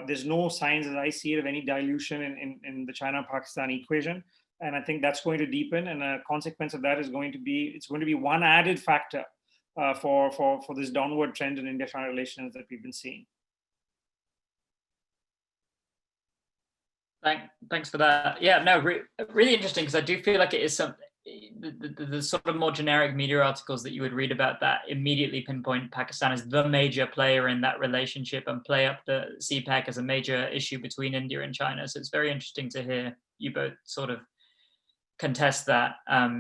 There's no signs, as I see it, of any dilution in the China-Pakistan equation. And I think that's going to deepen. And a consequence of that is going to be, it's going to be one added factor for this downward trend in India-China relations that we've been seeing. Thanks for that. Yeah, no, really interesting, because I do feel like it is some the sort of more generic media articles that you would read about that immediately pinpoint Pakistan as the major player in that relationship and play up the CPEC as a major issue between India and China. So it's very interesting to hear you both sort of contest that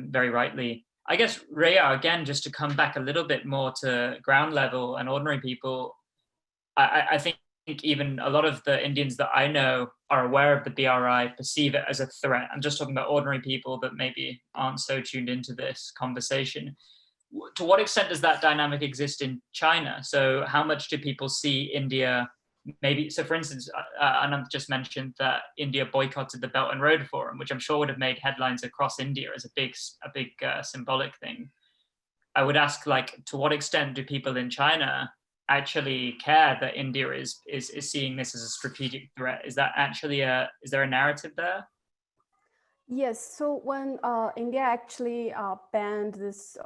very rightly. I guess, Ruiyao, again, just to come back a little bit more to ground level and ordinary people, I think even a lot of the Indians that I know are aware of the BRI, perceive it as a threat. I'm just talking about ordinary people that maybe aren't so tuned into this conversation. To what extent does that dynamic exist in China? So how much do people see India, maybe, so for instance, Ananth just mentioned that India boycotted the Belt and Road Forum, which I'm sure would have made headlines across India as a big symbolic thing. I would ask, like, to what extent do people in China actually care that India is seeing this as a strategic threat? Is that actually is there a narrative there? Yes, so when India actually banned this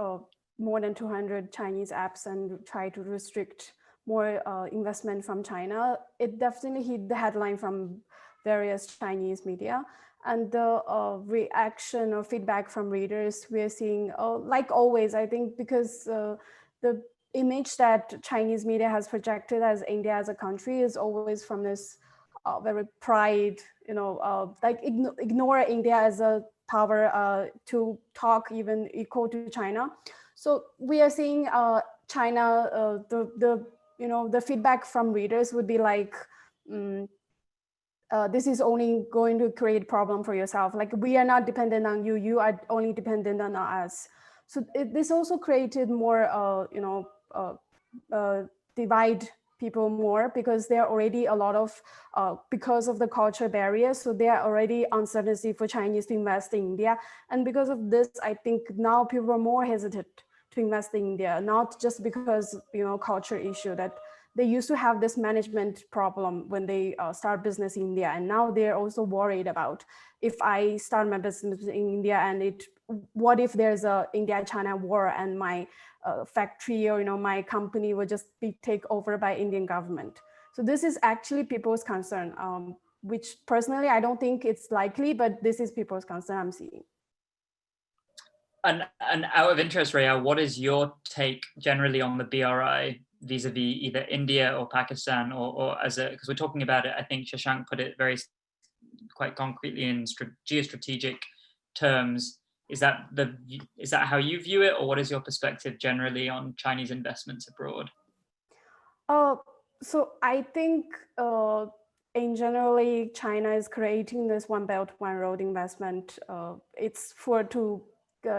more than 200 Chinese apps and tried to restrict more investment from China, it definitely hit the headline from various Chinese media. And the reaction or feedback from readers, we're seeing, like always, I think, because the image that Chinese media has projected as India as a country is always from this very pride, like ignore India as a power to talk even equal to China. So we are seeing China, the feedback from readers would be like, this is only going to create problem for yourself. Like, we are not dependent on you, you are only dependent on us. So this also created more, divide people more, because there are already a lot of, because of the culture barriers. So there are already uncertainty for Chinese to invest in India. And because of this, I think now people are more hesitant to invest in India, not just because, culture issue, that they used to have this management problem when they start business in India. And now they're also worried about, if I start my business in India and what if there's a India-China war and my factory or my company will just be taken over by Indian government. So this is actually people's concern, which personally I don't think it's likely, but this is people's concern I'm seeing. And out of interest, Ruiyao, what is your take generally on the BRI vis-a-vis either India or Pakistan, or because we're talking about it, I think Shashank put it quite concretely in geostrategic terms. Is that how you view it, or what is your perspective generally on Chinese investments abroad? So I think in generally, China is creating this One Belt, One Road investment. It's to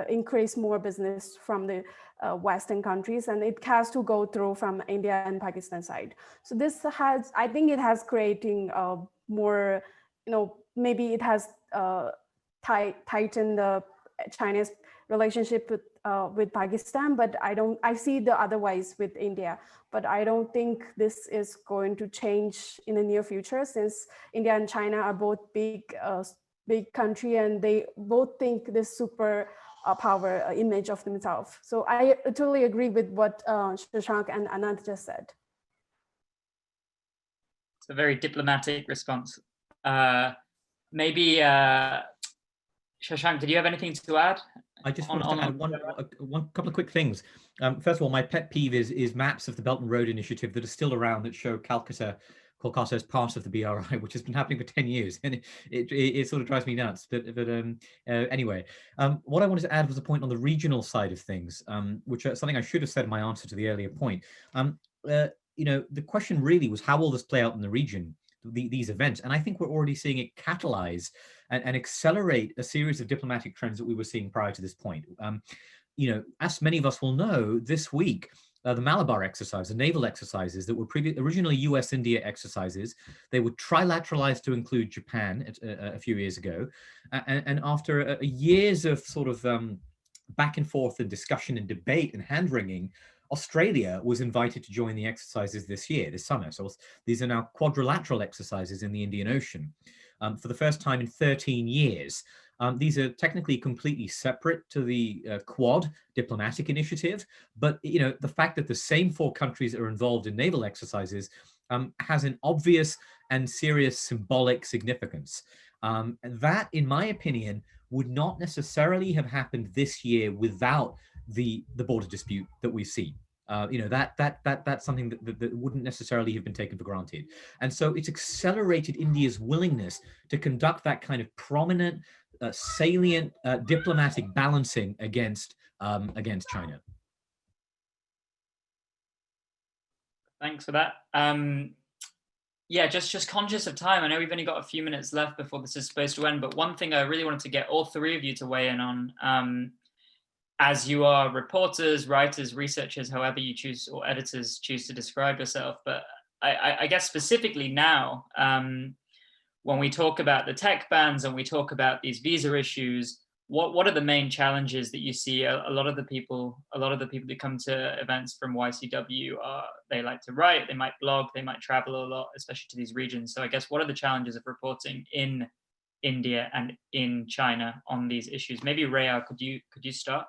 increase more business from the Western countries, and it has to go through from India and Pakistan side. So I think it has creating more, maybe it has tightened the China's relationship with Pakistan, but I see the otherwise with India, but I don't think this is going to change in the near future, since India and China are both big country, and they both think this super power image of themselves. So I totally agree with what Shashank and Ananth just said. It's a very diplomatic response. Maybe Shashank, did you have anything to add? I just want to add one couple of quick things. First of all, my pet peeve is maps of the Belt and Road Initiative that are still around that show Calcutta as part of the BRI, which has been happening for 10 years, and it sort of drives me nuts. But anyway, what I wanted to add was a point on the regional side of things, which is something I should have said in my answer to the earlier point. The question really was, how will this play out in the region? These events, and I think we're already seeing it catalyze and accelerate a series of diplomatic trends that we were seeing prior to this point. As many of us will know, this week the Malabar exercise, the naval exercises that were originally US-India exercises, they were trilateralized to include Japan a few years ago, and after years of sort of back and forth and discussion and debate and hand-wringing, Australia was invited to join the exercises this summer. So these are now quadrilateral exercises in the Indian Ocean for the first time in 13 years. These are technically completely separate to the Quad diplomatic initiative, but the fact that the same four countries are involved in naval exercises has an obvious and serious symbolic significance. And that, in my opinion, would not necessarily have happened this year without the border dispute that we see. That's something that wouldn't necessarily have been taken for granted. And so it's accelerated India's willingness to conduct that kind of prominent, salient diplomatic balancing against China. Thanks for that. Yeah, just conscious of time. I know we've only got a few minutes left before this is supposed to end, but one thing I really wanted to get all three of you to weigh in on, as you are reporters, writers, researchers, however you choose, or editors choose to describe yourself. But I guess specifically now, when we talk about the tech bans and we talk about these visa issues, what are the main challenges that you see? A lot of the people that come to events from YCW they like to write, they might blog, they might travel a lot, especially to these regions. So I guess, what are the challenges of reporting in India and in China on these issues? Maybe Ruiyao, could you start?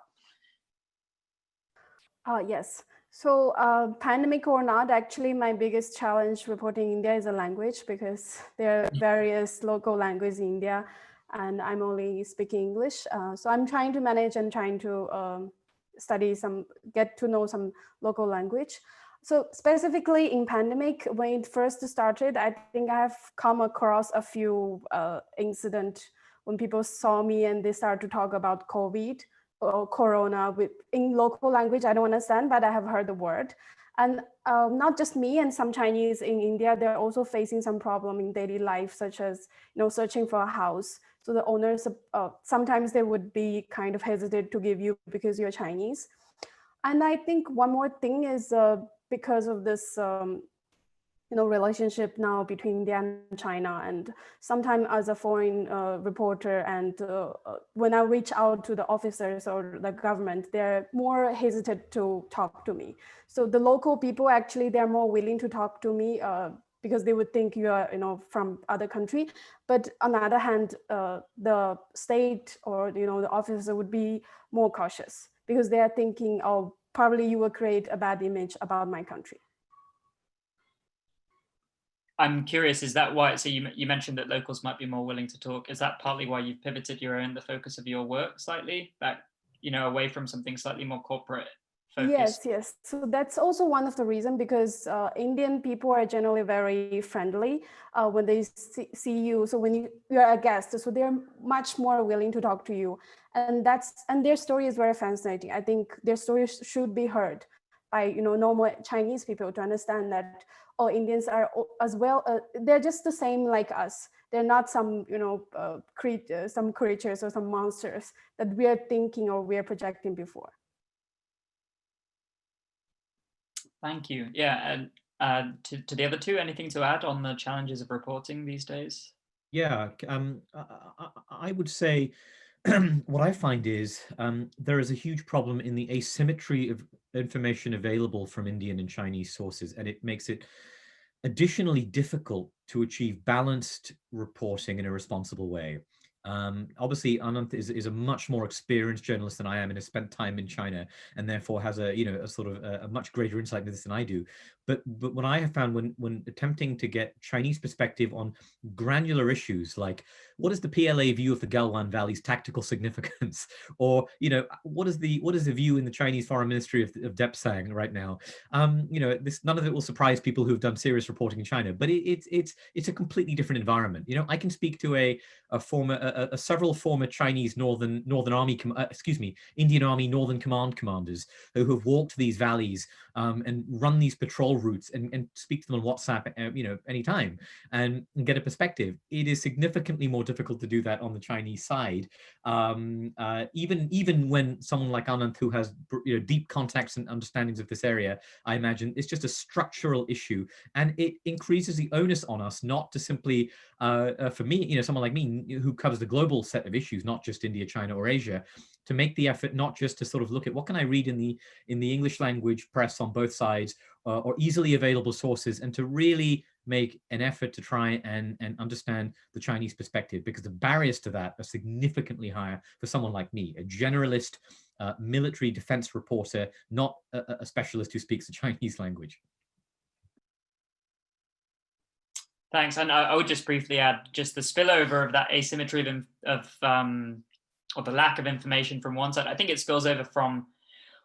Yes. So pandemic or not, actually my biggest challenge reporting India is a language, because there are various local languages in India and I'm only speaking English. So I'm trying to manage and trying to get to know some local language. So specifically in pandemic, when it first started, I think I've come across a few incidents when people saw me and they started to talk about COVID or Corona in local language. I don't understand, but I have heard the word. And not just me and some Chinese in India, they're also facing some problem in daily life, such as searching for a house. So the owners, sometimes they would be kind of hesitant to give you because you're Chinese. And I think one more thing is because of this relationship now between India and China, and sometimes as a foreign reporter, and when I reach out to the officers or the government, they're more hesitant to talk to me. So the local people, actually, they're more willing to talk to me because they would think you are from other country. But on the other hand, the state or the officer would be more cautious because they are thinking, oh, probably you will create a bad image about my country. I'm curious, is that why, so you mentioned that locals might be more willing to talk. Is that partly why you've pivoted the focus of your work slightly back, away from something slightly more corporate focused? Yes. So that's also one of the reasons, because Indian people are generally very friendly when they see you. So when you are a guest, so they're much more willing to talk to you. And their story is very fascinating. I think their stories should be heard by normal Chinese people to understand that Indians are as well. They're just the same like us. They're not some some creatures or some monsters that we are thinking or we are projecting before. Thank you. Yeah, and to the other two, anything to add on the challenges of reporting these days? Yeah, I would say what I find is there is a huge problem in the asymmetry of information available from Indian and Chinese sources, and it makes it additionally difficult to achieve balanced reporting in a responsible way. Obviously, Ananth is a much more experienced journalist than I am and has spent time in China and therefore has a sort of a much greater insight into this than I do. But what I have found when attempting to get Chinese perspective on granular issues like what is the PLA view of the Galwan Valley's tactical significance, or what is the view in the Chinese Foreign Ministry of Depsang right now? None of it will surprise people who've done serious reporting in China, but it's a completely different environment. I can speak to several former Chinese Northern Army, Indian Army Northern Command commanders who have walked these valleys and run these patrol routes and speak to them on WhatsApp, anytime and get a perspective. It is significantly more difficult to do that on the Chinese side. Even when someone like Ananth, who has deep contacts and understandings of this area, I imagine it's just a structural issue, and it increases the onus on us not to simply, for me, someone like me who covers the global set of issues, not just India, China, or Asia, to make the effort not just to sort of look at what can I read in the English language press on both sides or easily available sources, and to really make an effort to try and understand the Chinese perspective, because the barriers to that are significantly higher for someone like me, a generalist military defense reporter, not a specialist who speaks the Chinese language. Thanks. And I would just briefly add just the spillover of that asymmetry or the lack of information from one side. I think it spills over from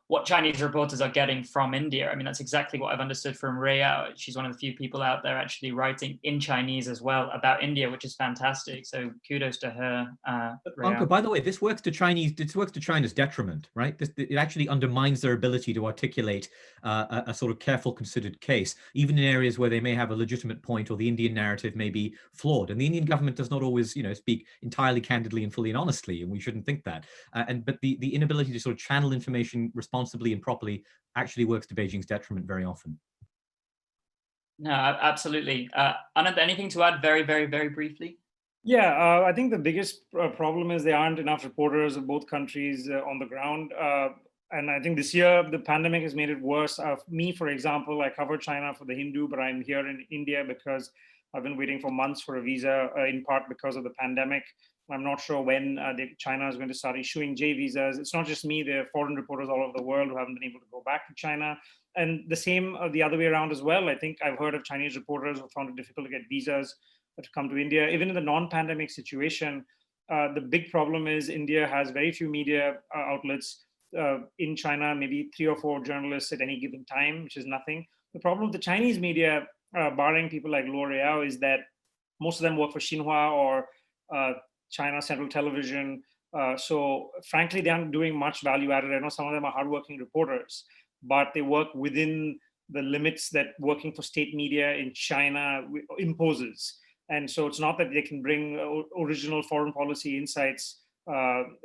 what Chinese reporters are getting from India. I mean, that's exactly what I've understood from Ruiyao. She's one of the few people out there actually writing in Chinese as well about India, which is fantastic. So kudos to her. Ankur, by the way, this works to China's detriment, right? It actually undermines their ability to articulate a sort of careful, considered case, even in areas where they may have a legitimate point or the Indian narrative may be flawed. And the Indian government does not always, speak entirely candidly and fully and honestly, and we shouldn't think that. But the inability to sort of channel information responsibly and properly actually works to Beijing's detriment very often. No, absolutely. Ananth, anything to add very, very, very briefly? Yeah, I think the biggest problem is there aren't enough reporters of both countries on the ground. And I think this year, the pandemic has made it worse. Me, for example, I cover China for The Hindu, but I'm here in India because I've been waiting for months for a visa, in part because of the pandemic. I'm not sure when China is going to start issuing J visas. It's not just me, there are foreign reporters all over the world who haven't been able to go back to China. And the same the other way around as well. I think I've heard of Chinese reporters who found it difficult to get visas to come to India. Even in the non-pandemic situation, the big problem is India has very few media outlets. In China, maybe 3 or 4 journalists at any given time, which is nothing. The problem with the Chinese media, barring people like Ruiyao, is that most of them work for Xinhua or China Central Television. So frankly, they aren't doing much value added. I know some of them are hardworking reporters, but they work within the limits that working for state media in China imposes. And so it's not that they can bring original foreign policy insights.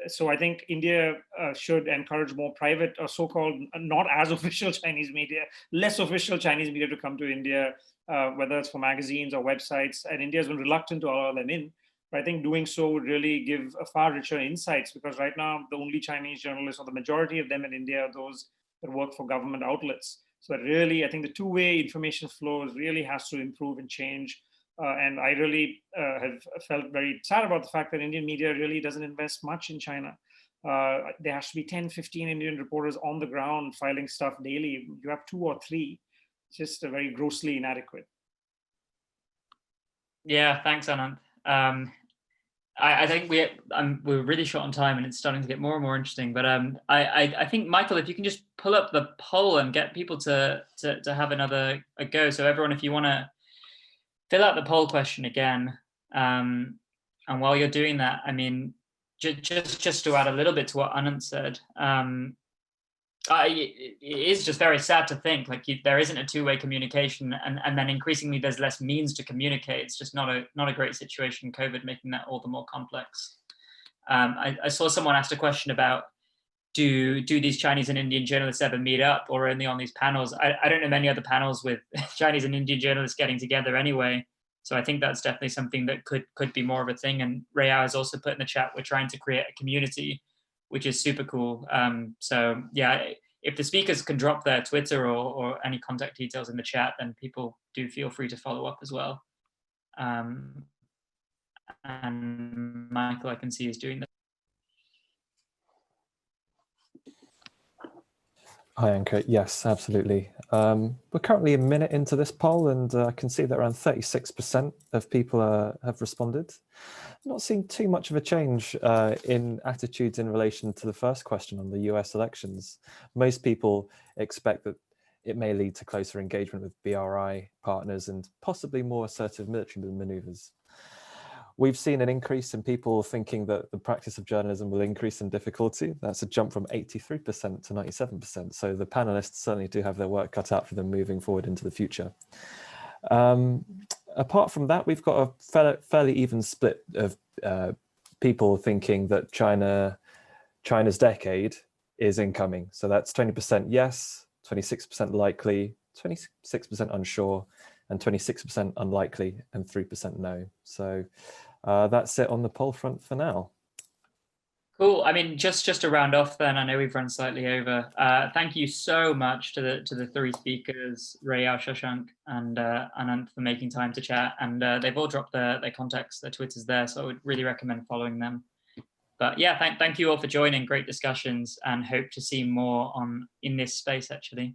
So I think India should encourage more private or so-called not as official Chinese media, less official Chinese media to come to India, whether it's for magazines or websites. And India has been reluctant to allow them in. But I think doing so would really give a far richer insights, because right now the only Chinese journalists, or the majority of them in India, are those that work for government outlets. So that really, I think the two-way information flows really has to improve and change. And I really have felt very sad about the fact that Indian media really doesn't invest much in China. There has to be 10, 15 Indian reporters on the ground filing stuff daily. You have 2 or 3, just very grossly inadequate. Yeah, thanks, Ananth. I think we're really short on time, and it's starting to get more and more interesting. But I think, Michael, if you can just pull up the poll and get people to have a go. So everyone, if you want to fill out the poll question again, and while you're doing that, I mean, just to add a little bit to what Ananth said, it is just very sad to think like there isn't a two-way communication, and then increasingly there's less means to communicate. It's just not a great situation. COVID making that all the more complex. I saw someone asked a question about do these Chinese and Indian journalists ever meet up, or only on these panels? I don't know many other panels with Chinese and Indian journalists getting together anyway. So I think that's definitely something that could be more of a thing. And Ruiyao has also put in the chat, we're trying to create a community, which is super cool. So yeah, if the speakers can drop their Twitter or any contact details in the chat, then people do feel free to follow up as well. And Michael, I can see, is doing that. Hi, Ankur. Yes, absolutely. We're currently a minute into this poll, and I can see that around 36% of people have responded. Not seeing too much of a change in attitudes in relation to the first question on the US elections. Most people expect that it may lead to closer engagement with BRI partners and possibly more assertive military maneuvers. We've seen an increase in people thinking that the practice of journalism will increase in difficulty. That's a jump from 83% to 97%. So the panelists certainly do have their work cut out for them moving forward into the future. Apart from that, we've got a fairly even split of people thinking that China's decade is incoming. So that's 20% yes, 26% likely, 26% unsure, and 26% unlikely, and 3% no. So that's it on the poll front for now. Cool. I mean, just to round off then, I know we've run slightly over. Thank you so much to the 3 speakers, Ruiyao, Shashank, and Ananth, for making time to chat. And they've all dropped their contacts, their Twitters there, so I would really recommend following them. But yeah, thank you all for joining. Great discussions, and hope to see more in this space, actually.